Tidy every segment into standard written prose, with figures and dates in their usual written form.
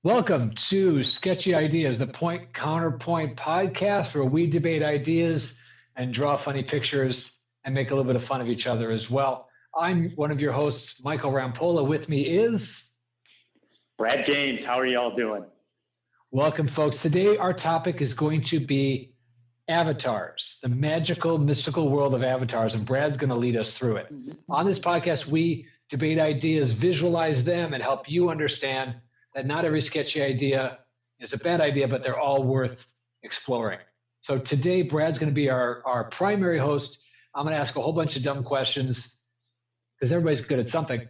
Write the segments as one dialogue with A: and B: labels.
A: Welcome to Sketchy Ideas, the Point Counterpoint podcast where we debate ideas and draw funny pictures and make a little bit of fun of each other as well. I'm one of your hosts, Michael Rampolla. With me is
B: Brad James. How are you all doing?
A: Welcome, folks. Today, our topic is going to be avatars, the magical, mystical world of avatars, and Brad's going to lead us through it. On this podcast, we debate ideas, visualize them, and help you understand that not every sketchy idea is a bad idea, but they're all worth exploring. So today, Brad's going to be our primary host. I'm going to ask a whole bunch of dumb questions because everybody's good at something.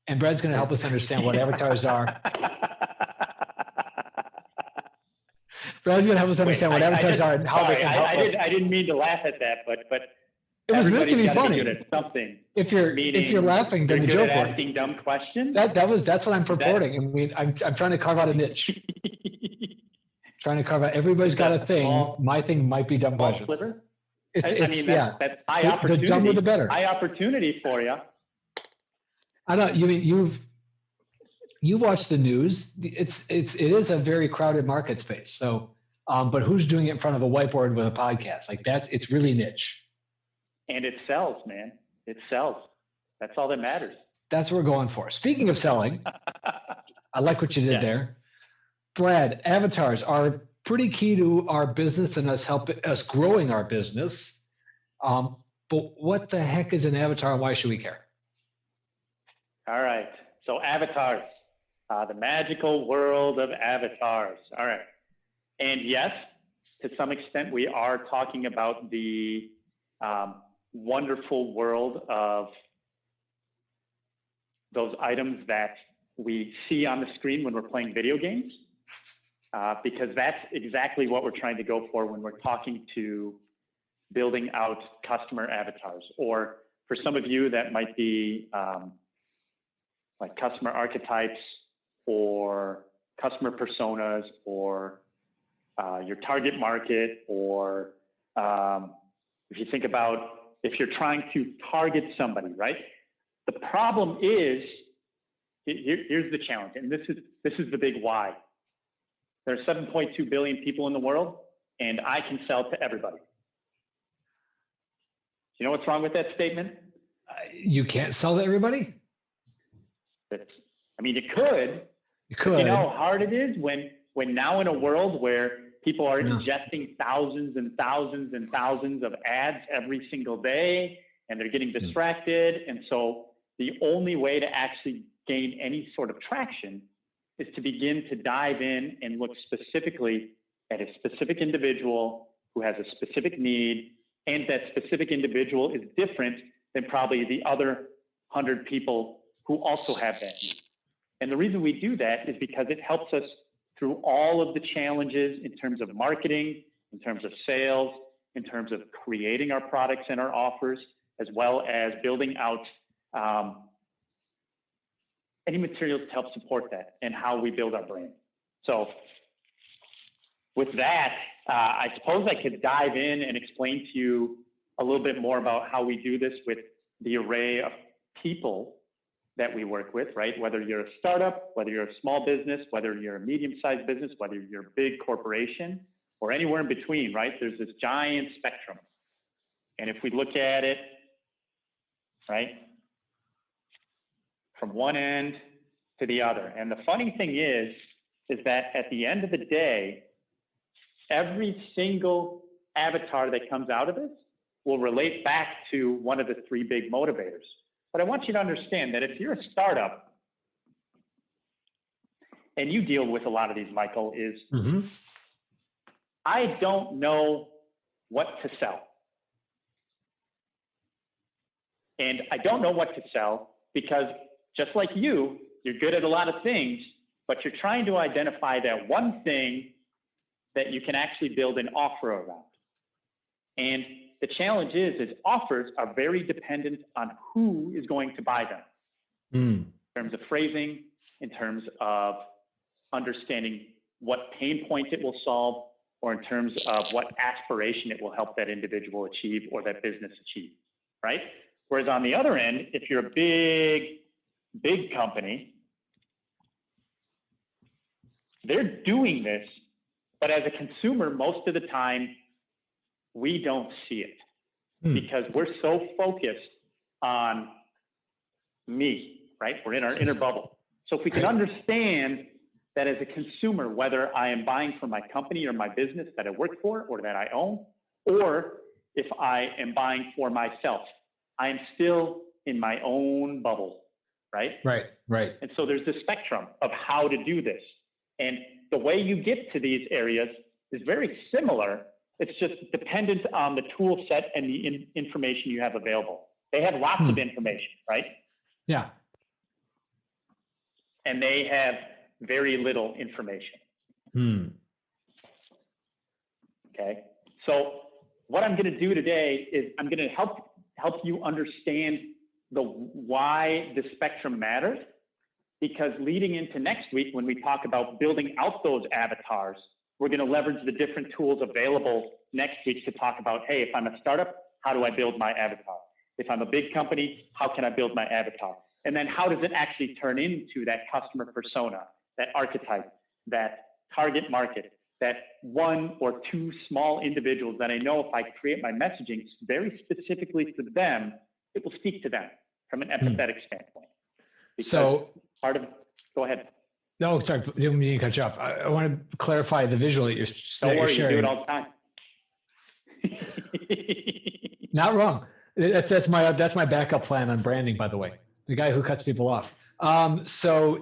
A: And Brad's going to help us understand what avatars are. Brad's going to help us understand what avatars are and how they can help us.
B: I didn't mean to laugh at that, but
A: it was meant to be funny.
B: Good at something.
A: If you're laughing, then the joke works.
B: Asking dumb questions.
A: That's what I'm purporting. I mean, I'm trying to carve out a niche. Trying to carve out. Everybody's got a thing. My thing might be dumb questions.
B: Sliver?
A: That's
B: high opportunity.
A: The dumber the better.
B: High opportunity for you.
A: I don't. You mean you watch the news? It is a very crowded market space. So, but who's doing it in front of a whiteboard with a podcast? Like it's really niche.
B: And it sells, man. It sells. That's all that matters.
A: That's what we're going for. Speaking of selling, I like what you did there. Brad, avatars are pretty key to our business and us growing our business. But what the heck is an avatar and why should we care?
B: All right. So avatars, the magical world of avatars. All right. And yes, to some extent, we are talking about the wonderful world of those items that we see on the screen when we're playing video games, because that's exactly what we're trying to go for when we're talking to building out customer avatars. Or for some of you, that might be like customer archetypes or customer personas or your target market, or if you think about if you're trying to target somebody, right? The problem is, here's the challenge, and this is the big why. There are 7.2 billion people in the world, and I can sell to everybody. You know what's wrong with that statement?
A: You can't sell to everybody?
B: You could.
A: You could.
B: You know how hard it is when now in a world where people are ingesting thousands and thousands and thousands of ads every single day, and they're getting distracted. And so the only way to actually gain any sort of traction is to begin to dive in and look specifically at a specific individual who has a specific need, and that specific individual is different than probably the other 100 people who also have that need. And the reason we do that is because it helps us through all of the challenges in terms of marketing, in terms of sales, in terms of creating our products and our offers, as well as building out any materials to help support that and how we build our brand. So with that, I suppose I could dive in and explain to you a little bit more about how we do this with the array of people that we work with, right? Whether you're a startup, whether you're a small business, whether you're a medium-sized business, whether you're a big corporation, or anywhere in between, right? There's this giant spectrum. And if we look at it, right, from one end to the other. And the funny thing is that at the end of the day, every single avatar that comes out of this will relate back to one of the three big motivators. But I want you to understand that if you're a startup, and you deal with a lot of these, Michael, is I don't know what to sell. And I don't know what to sell because just like you're good at a lot of things, but you're trying to identify that one thing that you can actually build an offer around. And the challenge is offers are very dependent on who is going to buy them in terms of phrasing, in terms of understanding what pain point it will solve, or in terms of what aspiration it will help that individual achieve or that business achieve, right? Whereas on the other end, if you're a big company, they're doing this, but as a consumer, most of the time, we don't see it because we're so focused on me, right? We're in our inner bubble. So if we can understand that as a consumer, whether I am buying for my company or my business that I work for or that I own, or if I am buying for myself, I am still in my own bubble, right?
A: Right.
B: And so there's this spectrum of how to do this. And the way you get to these areas is very similar. It's just dependent on the tool set and the information you have available. They have lots of information, right?
A: Yeah.
B: And they have very little information. Okay. So what I'm going to do today is I'm going to help you understand why the spectrum matters, because leading into next week, when we talk about building out those avatars, we're going to leverage the different tools available next week to talk about, hey, if I'm a startup, how do I build my avatar? If I'm a big company, how can I build my avatar? And then how does it actually turn into that customer persona, that archetype, that target market, that one or two small individuals that I know if I create my messaging very specifically to them, it will speak to them from an empathetic standpoint. Because
A: so
B: go ahead.
A: No, sorry, didn't mean to cut you off. I want to clarify the visual that you're
B: Don't worry,
A: sharing.
B: You do it all the time.
A: Not wrong. That's my backup plan on branding, by the way. The guy who cuts people off. So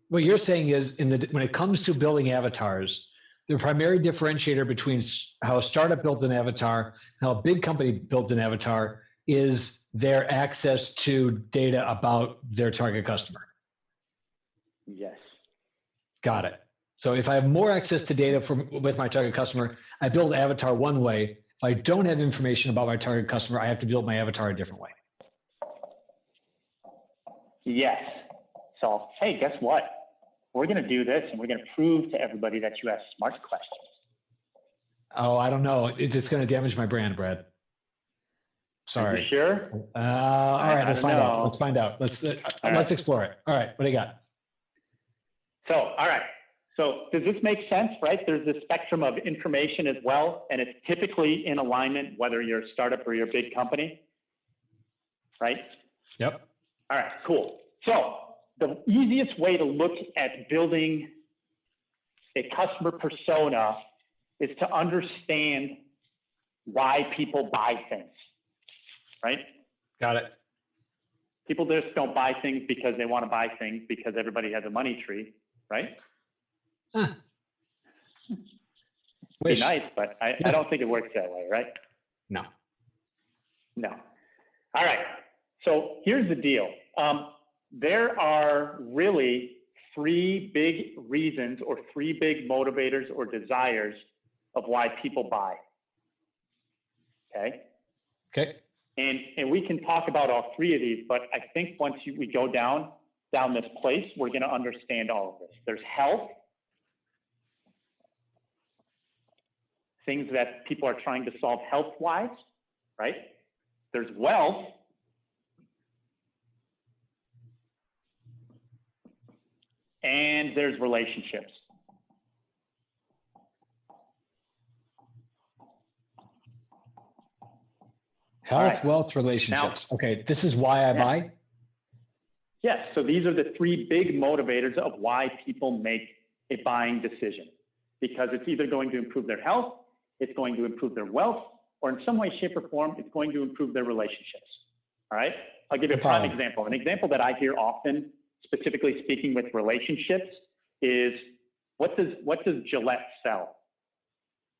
A: what you're saying is when it comes to building avatars, the primary differentiator between how a startup builds an avatar and how a big company builds an avatar is their access to data about their target customer.
B: Yes.
A: Got it. So if I have more access to data with my target customer, I build avatar one way. If I don't have information about my target customer, I have to build my avatar a different way.
B: Yes. So, hey, guess what? We're going to do this and we're going to prove to everybody that you ask smart questions.
A: Oh, I don't know. It's going to damage my brand, Brad. Sorry.
B: Are you sure?
A: All right, let's find out. Let's find out. Let's explore it. All right, what do you got?
B: So, all right. So does this make sense, right? There's this spectrum of information as well, and it's typically in alignment, whether you're a startup or you're a big company, right?
A: Yep.
B: All right, cool. So the easiest way to look at building a customer persona is to understand why people buy things, right?
A: Got it.
B: People just don't buy things because they want to buy things because everybody has a money tree, right?
A: Huh.
B: Be nice, but I don't think it works that way, right?
A: No.
B: All right. So here's the deal. There are really three big reasons or three big motivators or desires of why people buy. Okay. And we can talk about all three of these, but I think once we go down this place, we're going to understand all of this. There's health, things that people are trying to solve health-wise, right? There's wealth, and there's relationships.
A: Health, right. Wealth, relationships. Now, okay, this is why I buy?
B: Yes, so these are the three big motivators of why people make a buying decision. Because it's either going to improve their health, it's going to improve their wealth, or in some way, shape, or form, it's going to improve their relationships. All right? I'll give you a prime example. An example that I hear often, specifically speaking with relationships, is what does Gillette sell?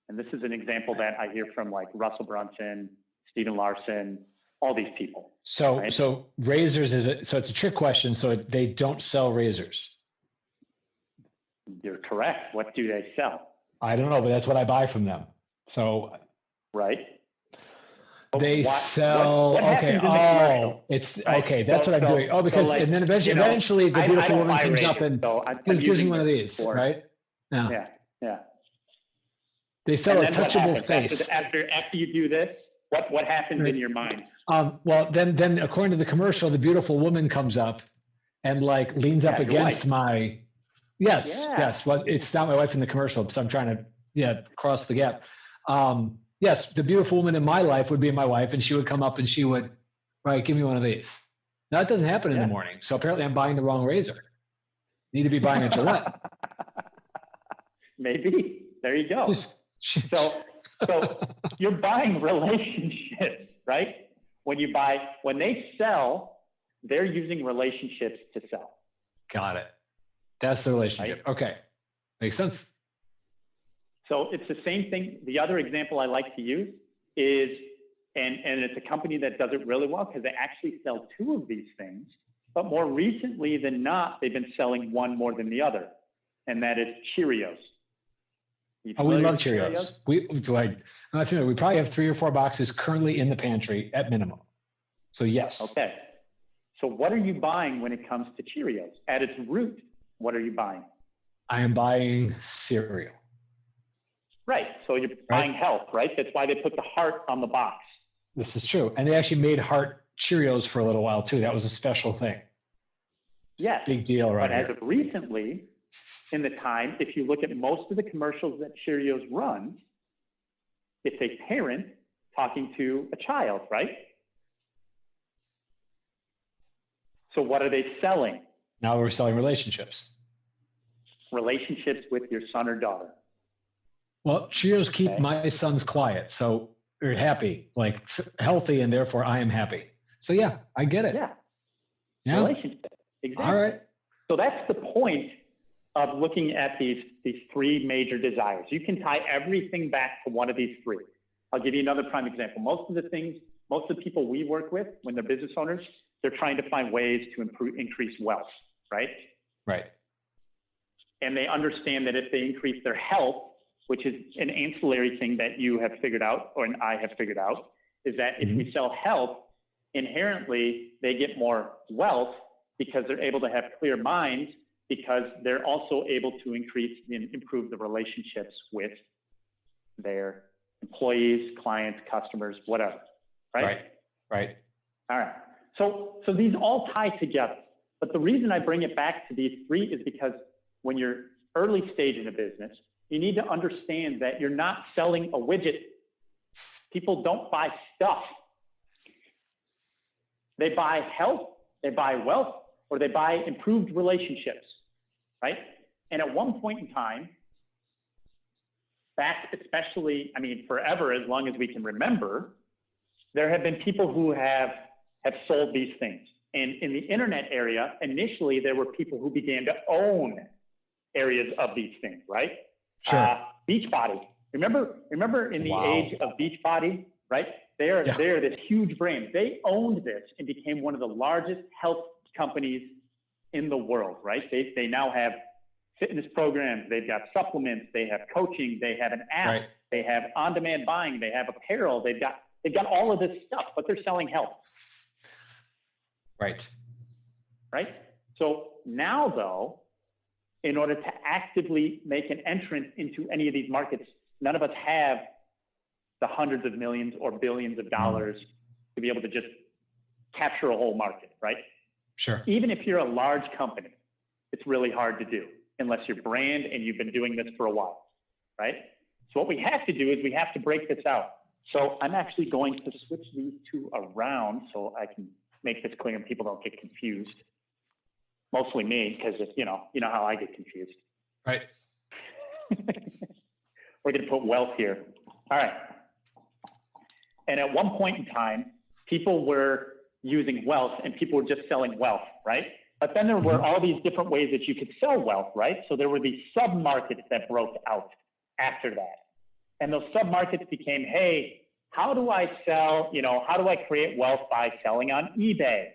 B: And this is an example that I hear from like Russell Brunson, Stephen Larson, all these people.
A: So,
B: right?
A: So razors so it's a trick question. So they don't sell razors.
B: You're correct. What do they sell?
A: I don't know, but that's what I buy from them. So,
B: right.
A: They sell. Okay. It's okay. That's what I'm doing. Oh, because and then eventually the beautiful woman comes up and gives me one of these, right?
B: Yeah.
A: They sell a touchable face.
B: After you do this, what happens in your mind?
A: Well, then according to the commercial, the beautiful woman comes up and like leans up against my Yes,
B: Yeah.
A: yes. Well, it's not my wife in the commercial, so I'm trying to, cross the gap. Yes, the beautiful woman in my life would be my wife, and she would come up and she would, right, give me one of these. Now, that doesn't happen in the morning. So apparently I'm buying the wrong razor. Need to be buying a Gillette.
B: Maybe. There you go. So you're buying relationships, right? When they sell, they're using relationships to sell.
A: Got it. That's the relationship. Right? Okay. Makes sense.
B: So it's the same thing. The other example I like to use is, and it's a company that does it really well because they actually sell two of these things, but more recently than not, they've been selling one more than the other, and that is Cheerios.
A: We love Cheerios. We probably have 3 or 4 boxes currently in the pantry at minimum. So yes.
B: Okay. So what are you buying when it comes to Cheerios? At its root, what are you buying?
A: I am buying cereal.
B: Right. So you're buying health, right? That's why they put the heart on the box.
A: This is true. And they actually made heart Cheerios for a little while too. That was a special thing.
B: Yes.
A: Big deal right here.
B: But as of recently, in the time, if you look at most of the commercials that Cheerios runs, it's a parent talking to a child, right? So what are they selling?
A: Now we're selling relationships.
B: Relationships with your son or daughter.
A: Well, Cheerios keep my sons quiet, so they're happy, like healthy, and therefore I am happy. So yeah, I get it.
B: Yeah. Relationship. Exactly.
A: All right.
B: So that's the point of looking at these 3 major desires. You can tie everything back to one of these 3. I'll give you another prime example. Most of the people we work with when they're business owners, they're trying to find ways to increase wealth, right?
A: Right.
B: And they understand that if they increase their health, which is an ancillary thing that you have figured out, or I have figured out, is that if we sell health, inherently they get more wealth because they're able to have clear minds, because they're also able to increase and improve the relationships with their employees, clients, customers, whatever, right?
A: Right.
B: All right. So these all tie together. But the reason I bring it back to these 3 is because when you're early stage in a business, you need to understand that you're not selling a widget. People don't buy stuff. They buy health, they buy wealth, or they buy improved relationships, right? And at one point in time, back especially, forever, as long as we can remember, there have been people who have sold these things. And in the internet area, initially, there were people who began to own areas of these things, right?
A: Sure.
B: Beachbody. Remember in the age of Beachbody, right? They're this huge brand. They owned this and became one of the largest health companies in the world, right? They now have fitness programs. They've got supplements. They have coaching. They have an app. Right. They have on-demand buying. They have apparel. They've got all of this stuff, but they're selling health.
A: Right.
B: Right. So now, though, in order to actively make an entrance into any of these markets, none of us have the hundreds of millions or billions of dollars to be able to just capture a whole market, right?
A: Sure.
B: Even if you're a large company, it's really hard to do unless you're brand and you've been doing this for a while, right? So what we have to do is we have to break this out. So I'm actually going to switch these 2 around so I can make this clear and people don't get confused. Mostly me, because you know how I get confused.
A: Right.
B: We're going to put wealth here. All right. And at one point in time, people were using wealth and people were just selling wealth, right? But then there were all these different ways that you could sell wealth, right? So there were these sub-markets that broke out after that. And those sub-markets became, hey, how do I create wealth by selling on eBay?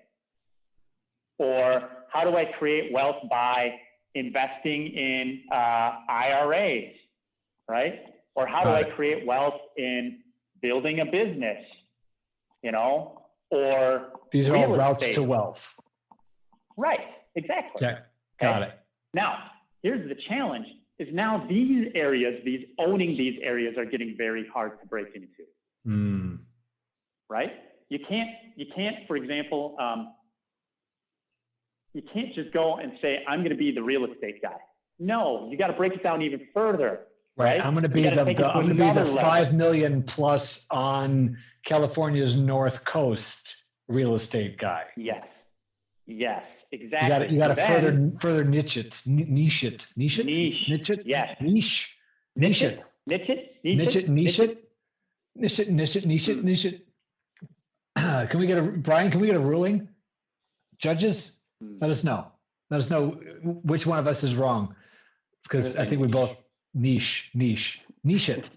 B: Or how do I create wealth by investing in IRAs, right? Or how do I create wealth in building a business, or
A: these are all routes to wealth.
B: Right, exactly.
A: Yeah, got it.
B: Now, here's the challenge, is now these areas, owning these areas are getting very hard to break into. Right? You can't, for example, you can't just go and say, I'm going to be the real estate guy. No, you got to break it down even further. Right?
A: I'm going to be the 5 million plus on California's North Coast real estate guy.
B: Yes, exactly.
A: You got to further niche it.
B: Yes.
A: Can we get a ruling? Judges, let us know. Let us know which one of us is wrong, because I think we both niche it.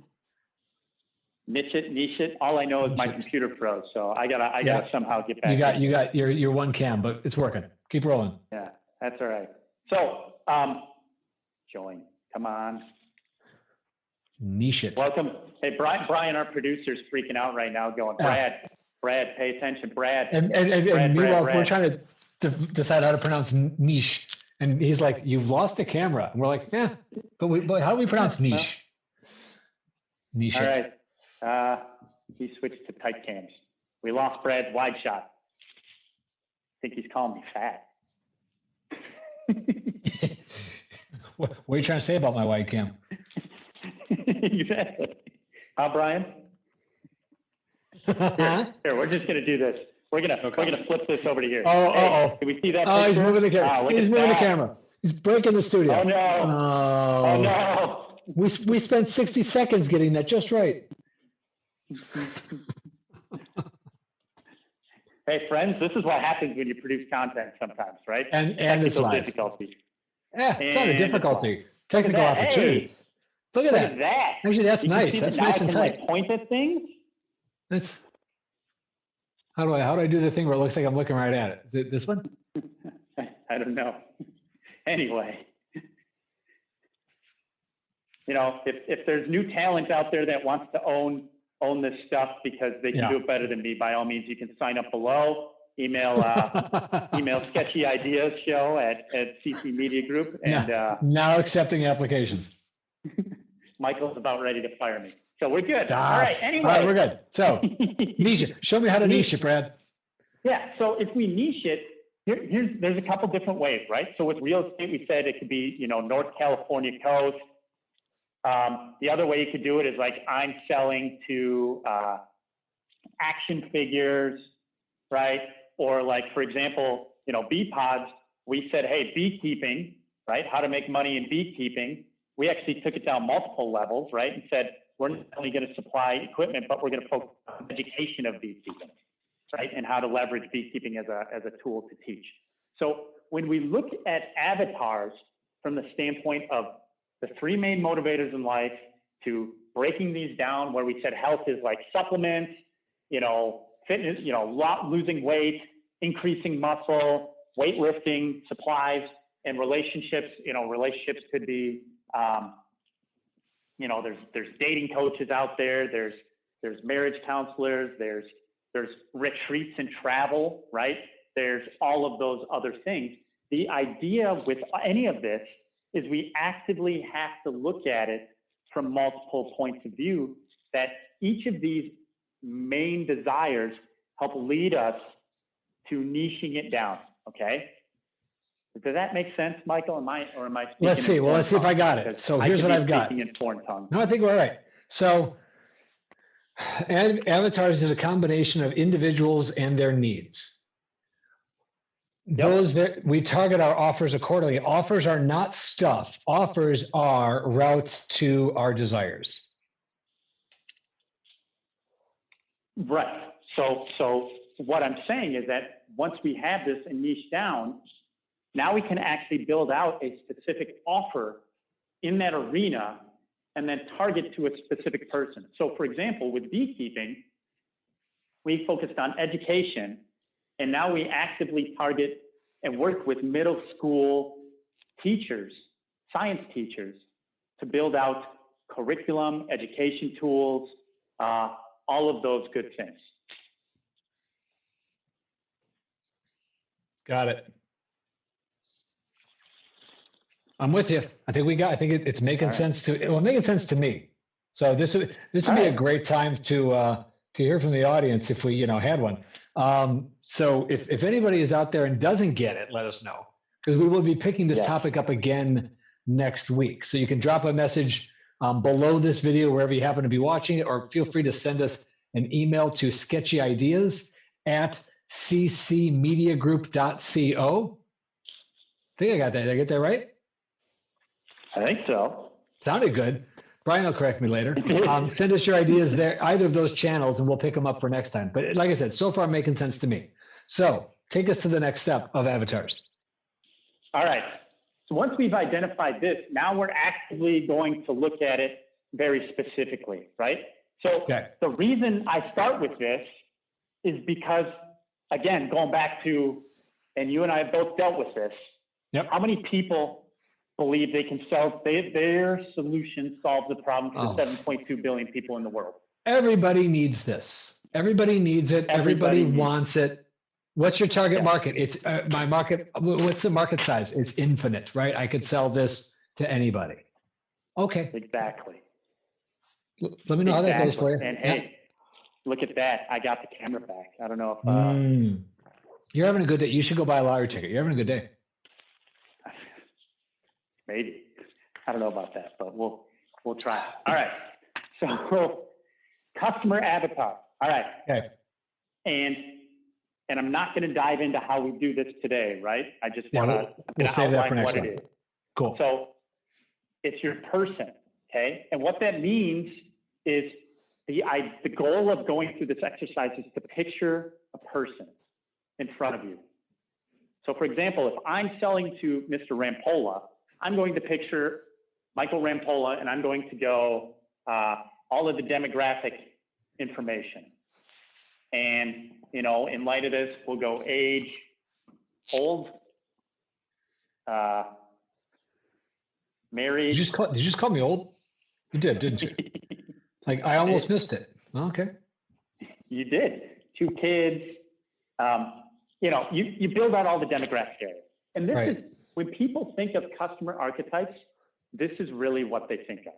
A: Niche
B: it. All I know is my computer froze, so I gotta somehow get back.
A: You got your one cam, but it's working. Keep rolling.
B: Yeah, that's all right. So, join. Come on.
A: Niche it.
B: Welcome. Hey, Brian, our producer's freaking out right now, going, Brad, pay attention, Brad.
A: And meanwhile, we're trying to decide how to pronounce niche, and he's like, "You've lost the camera." And we're like, "Yeah, but how do we pronounce niche?" Niche.
B: All right. He switched to tight cams. We lost Brad's wide shot. I think he's calling me fat.
A: What are you trying to say about my wide cam?
B: Exactly. Brian? Here, we're just gonna do this. We're gonna flip this over to here.
A: Can
B: we see that?
A: Oh, he's moving the camera. He's moving the camera. He's breaking the studio.
B: Oh no! Oh no!
A: We spent 60 seconds getting that just right.
B: Hey friends, this is what happens when you produce content sometimes, right?
A: And it's live.
B: Difficulty.
A: Yeah, it's not a difficulty. Technical opportunities.
B: Hey,
A: Look at that. Actually, that's nice. That's nice and tight.
B: Point at things.
A: That's how do I do the thing where it looks like I'm looking right at it? Is it this one?
B: I don't know. Anyway, if there's new talent out there that wants to own this stuff because they can do it better than me, by all means, you can sign up below. Email Sketchy Ideas Show at CC Media Group. And
A: now accepting applications.
B: Michael's about ready to fire me. So we're good.
A: Stop.
B: All right, anyway.
A: All right, we're good. So, niche it. Show me how to niche it, Brad.
B: Yeah, so if we niche it, there's a couple different ways, right? So with real estate, we said it could be, North California coast. The other way you could do it is like I'm selling to action figures, right? Or like, for example, bee pods, we said, hey, beekeeping, right? How to make money in beekeeping. We actually took it down multiple levels, right? And said, we're not only going to supply equipment, but we're going to focus on education of beekeeping, right? And how to leverage beekeeping as a tool to teach. So when we look at avatars from the standpoint of the three main motivators in life, to breaking these down, where we said health is like supplements, fitness, losing weight, increasing muscle, weightlifting, supplies, and relationships. Relationships could be, there's dating coaches out there. There's marriage counselors. There's retreats and travel, right? There's all of those other things. The idea with any of this is we actively have to look at it from multiple points of view, that each of these main desires help lead us to niching it down. Okay. Does that make sense, Michael? Am I speaking?
A: Let's see. Well, let's see if I got it. So here's what I've got. No, I think we're all right. So avatars is a combination of individuals and their needs. Those that we target our offers accordingly. Offers are not stuff. Offers are routes to our desires.
B: Right. So what I'm saying is that once we have this and niche down, now we can actually build out a specific offer in that arena and then target to a specific person. So for example, with beekeeping, we focused on education, and now we actively target and work with middle school teachers, science teachers, to build out curriculum, education tools, all of those good things.
A: Got it. I'm with you. I think it's making sense making sense to me. So this would be a great time to hear from the audience if we had one. So if anybody is out there and doesn't get it, let us know, because we will be picking this topic up again next week. So you can drop a message below this video, wherever you happen to be watching it, or feel free to send us an email to sketchyideas@ccmediagroup.co. I think I got that. Did I get that right?
B: I think so.
A: Sounded good. Brian will correct me later. Send us your ideas there, either of those channels, and we'll pick them up for next time. But like I said, so far making sense to me. So take us to the next step of avatars.
B: All right. So once we've identified this, now we're actively going to look at it very specifically, right? So the reason I start with this is because, again, going back to, and you and I have both dealt with this, how many people believe they can solve, their solution solves the problem for 7.2 billion people in the world?
A: Everybody needs this. Everybody needs it. Everybody wants it. What's your target market? It's my market. What's the market size? It's infinite, right? I could sell this to anybody. Okay.
B: Exactly.
A: Let me know how that goes for you.
B: And hey, look at that. I got the camera back. I don't know if
A: you're having a good day. You should go buy a lottery ticket. You're having a good day.
B: Maybe. I don't know about that, but we'll try. All right. So customer avatar. All right.
A: Okay.
B: And I'm not going to dive into how we do this today, right? I just want to
A: save that for next
B: what
A: time.
B: it is.
A: Cool.
B: So it's your person, okay? And what that means is the goal of going through this exercise is to picture a person in front of you. So for example, if I'm selling to Mr. Rampolla, I'm going to picture Michael Rampolla, and I'm going to go all of the demographic information. And, you know, in light of this, we'll go age, old, married.
A: Did you just call me old? You did, didn't you? Like, I almost missed it. Okay.
B: You did. 2 kids. You know, you build out all the demographic areas. And this is, when people think of customer archetypes, this is really what they think of.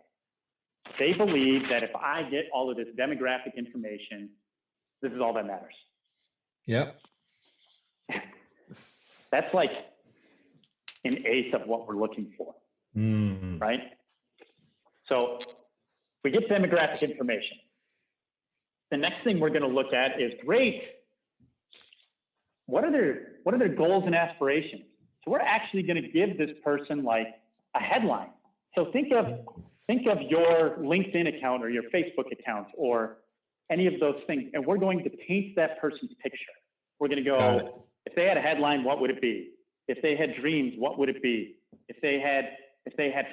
B: They believe that if I get all of this demographic information, this is all that matters.
A: Yep.
B: That's like an eighth of what we're looking for, right? So we get demographic information. The next thing we're going to look at is, great, what are their goals and aspirations? So we're actually going to give this person like a headline. So think of your LinkedIn account or your Facebook account or any of those things, and we're going to paint that person's picture. We're going to go, if they had a headline, what would it be? If they had dreams, what would it be? If they had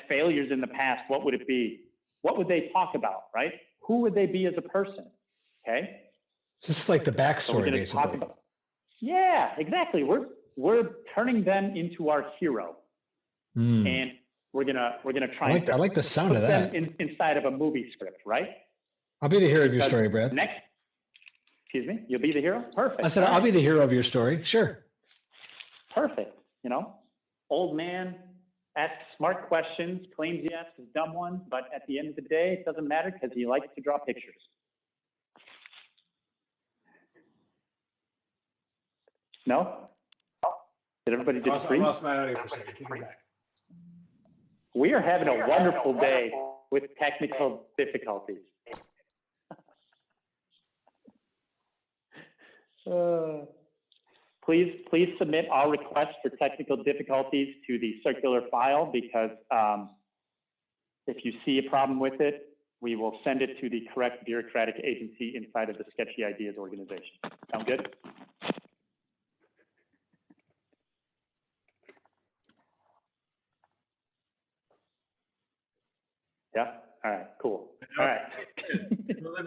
B: failures in the past, what would it be? What would they talk about, right? Who would they be as a person? Okay.
A: Just like the backstory, basically.
B: Yeah, exactly. We're turning them into our hero, and we're gonna try.
A: I like the sound of that.
B: Them inside of a movie script, right?
A: I'll be the hero of your story, Brad.
B: Excuse me, you'll be the hero. Perfect.
A: I said I'll be the hero of your story. Sure.
B: Perfect. You know, old man asks smart questions, claims he asks dumb ones, but at the end of the day, it doesn't matter because he likes to draw pictures. No? Did everybody disagree?
C: I lost my audio for a second. Keep it back.
B: We are having a wonderful day with technical difficulties. Please submit our request for technical difficulties to the circular file, because if you see a problem with it, we will send it to the correct bureaucratic agency inside of the Sketchy Ideas organization. Sound good? Yeah. All right. Cool. All right.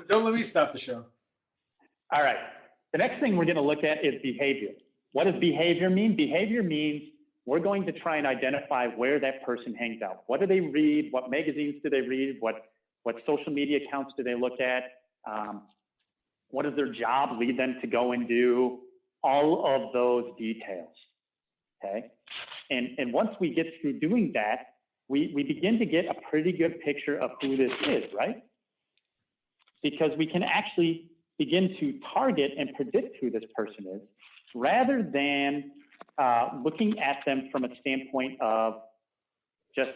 C: Don't let me stop the show.
B: All right. The next thing we're going to look at is behavior. What does behavior mean? Behavior means we're going to try and identify where that person hangs out. What do they read? What magazines do they read? What social media accounts do they look at? What does their job lead them to go and do? All of those details. Okay. And once we get through doing that, we begin to get a pretty good picture of who this is, right? Because we can actually begin to target and predict who this person is, rather than looking at them from a standpoint of just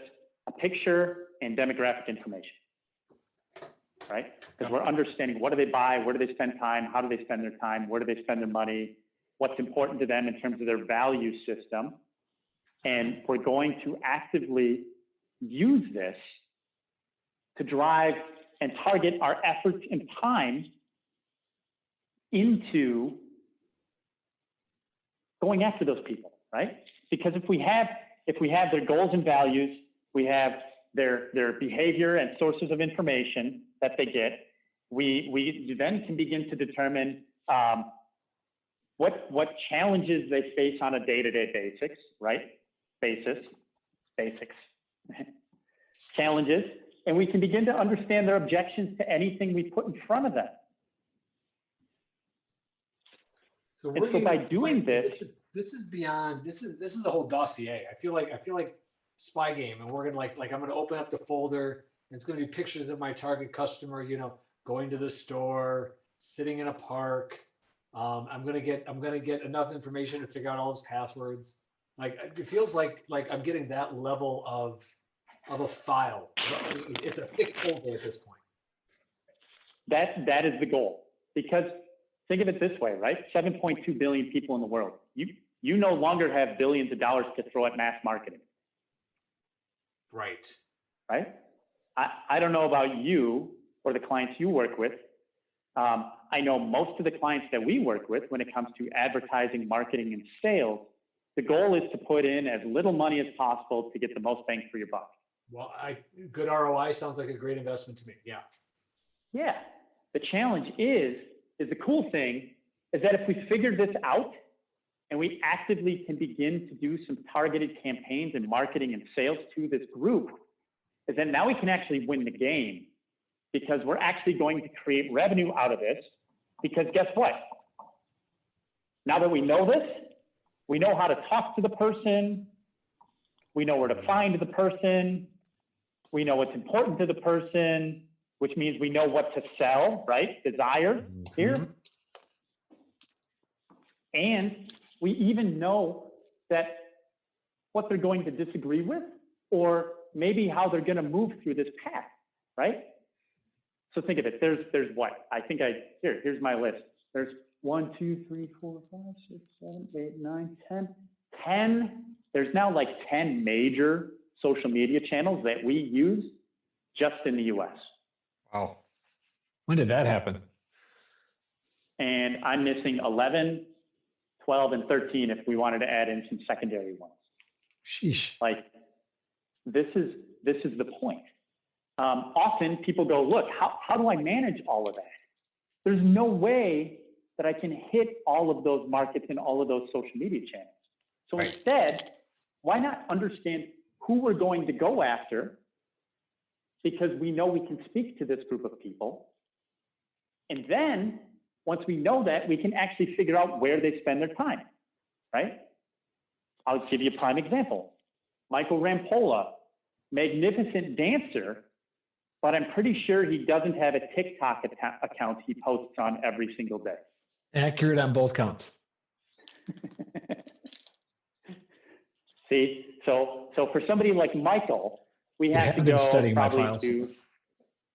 B: a picture and demographic information, right? Because we're understanding what do they buy, where do they spend time, how do they spend their time, where do they spend their money, what's important to them in terms of their value system. And we're going to actively use this to drive and target our efforts and time into going after those people, right? Because if we have their goals and values, we have their behavior and sources of information that they get, we then can begin to determine what challenges they face on a day-to-day basis, right? Basics, challenges, and we can begin to understand their objections to anything we put in front of them.
C: So,
B: by doing this
C: is beyond. This is the whole dossier. I feel like spy game, and we're gonna like I'm gonna open up the folder. And it's gonna be pictures of my target customer. Going to the store, sitting in a park. I'm gonna get enough information to figure out all his passwords. Like it feels like I'm getting that level of a file. It's a thick folder at this point.
B: That is the goal. Because think of it this way, right? 7.2 billion people in the world. You no longer have billions of dollars to throw at mass marketing.
C: Right.
B: Right? I don't know about you or the clients you work with. I know most of the clients that we work with, when it comes to advertising, marketing, and sales, the goal is to put in as little money as possible to get the most bang for your buck.
C: Well, good ROI sounds like a great investment to me. Yeah.
B: Yeah. The challenge is the cool thing is that if we figure this out and we actively can begin to do some targeted campaigns and marketing and sales to this group, is that now we can actually win the game, because we're actually going to create revenue out of this. Because guess what? Now that we know this, we know how to talk to the person, we know where to find the person, we know what's important to the person, which means we know what to sell, right? Desire here. And we even know that what they're going to disagree with, or maybe how they're going to move through this path, right? So think of it. There's what? Here's my list. There's 1, 2, 3, 4, 5, 6, 7, 8, 9, 10. 10. There's now like 10 major social media channels that we use just in the US.
A: Wow. When did that happen?
B: And I'm missing 11, 12, and 13 if we wanted to add in some secondary ones.
A: Sheesh.
B: Like, this is the point. Often people go, look, how do I manage all of that? There's no way that I can hit all of those markets and all of those social media channels. So
A: right.
B: Instead, why not understand who we're going to go after, because we know we can speak to this group of people. And then once we know that, we can actually figure out where they spend their time, right? I'll give you a prime example. Michael Rampolla, magnificent dancer, but I'm pretty sure he doesn't have a TikTok account he posts on every single day.
A: Accurate on both counts.
B: See, so for somebody like Michael, we have to go probably to,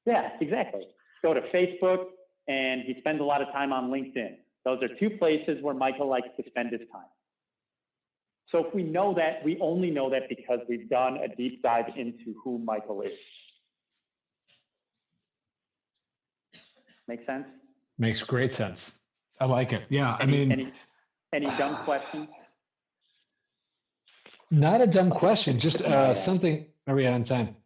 B: yeah, exactly. Go to Facebook, and he spends a lot of time on LinkedIn. Those are two places where Michael likes to spend his time. So if we know that, we only know that because we've done a deep dive into who Michael is. Make sense?
A: Makes great sense. I like it. Yeah, any
B: dumb questions?
A: Not a dumb question, just something. Are we on time?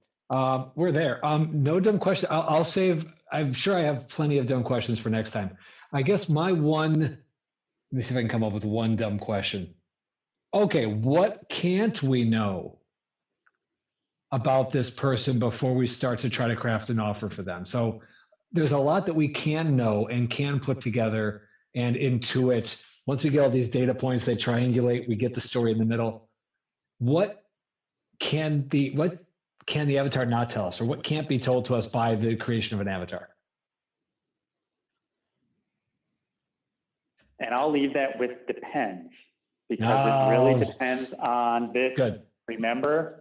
A: We're there. No dumb question. I'll save. I'm sure I have plenty of dumb questions for next time. I guess my one, let me see if I can come up with one dumb question. Okay, what can't we know about this person before we start to try to craft an offer for them? So there's a lot that we can know and can put together and intuit. Once we get all these data points, they triangulate, we get the story in the middle. What can the avatar not tell us, or what can't be told to us by the creation of an avatar?
B: And I'll leave that with depends, because it really depends on this.
A: Good.
B: Remember,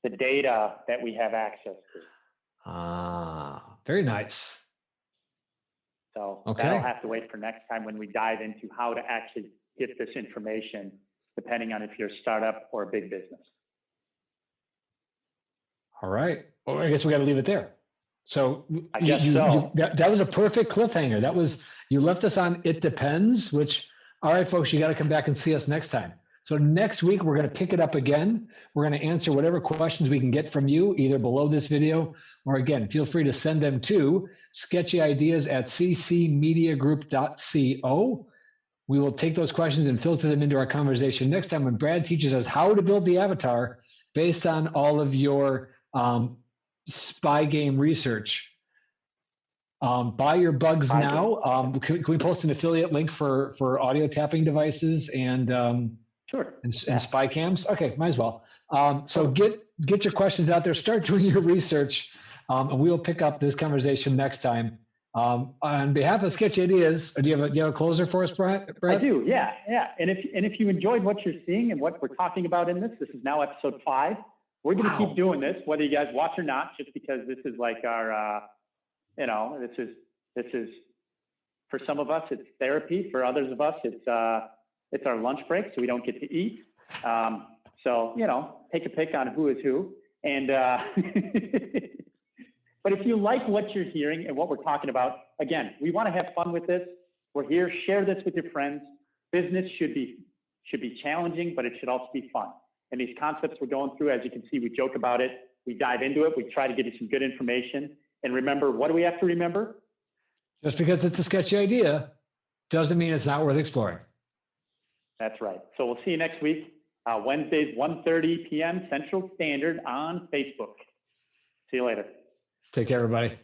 B: the data that we have access to.
A: Ah, very nice.
B: So
A: Okay.
B: that'll have to wait for next time when we dive into how to actually get this information, depending on if you're a startup or a big business.
A: All right. Well, I guess we got to leave it there. So
B: I guess so.
A: That was a perfect cliffhanger. That was, you left us on it depends, which, all right, folks, you got to come back and see us next time. So next week, we're going to pick it up again. We're going to answer whatever questions we can get from you, either below this video, or again, feel free to send them to sketchyideas@ccmediagroup.co. We will take those questions and filter them into our conversation next time when Brad teaches us how to build the avatar based on all of your spy game research. Buy your bugs now. Can we post an affiliate link for audio tapping devices and
B: Sure.
A: and spy cams? Okay, might as well. So get your questions out there. Start doing your research, and we'll pick up this conversation next time. On behalf of Sketchy Ideas, do you have a closer for us, Brad?
B: I do. Yeah. And if you enjoyed what you're seeing and what we're talking about in this is now episode 5. We're going to keep doing this, whether you guys watch or not, just because this is like our, this is for some of us, it's therapy. For others of us, it's our lunch break, so we don't get to eat. So, take a pick on who is who. And, but if you like what you're hearing and what we're talking about, again, we want to have fun with this. We're here. Share this with your friends. Business should be challenging, but it should also be fun. And these concepts we're going through, as you can see, we joke about it. We dive into it. We try to give you some good information. And remember, what do we have to remember?
A: Just because it's a sketchy idea doesn't mean it's not worth exploring.
B: That's right. So we'll see you next week, Wednesdays, 1:30 p.m. Central Standard on Facebook. See you later.
A: Take care, everybody.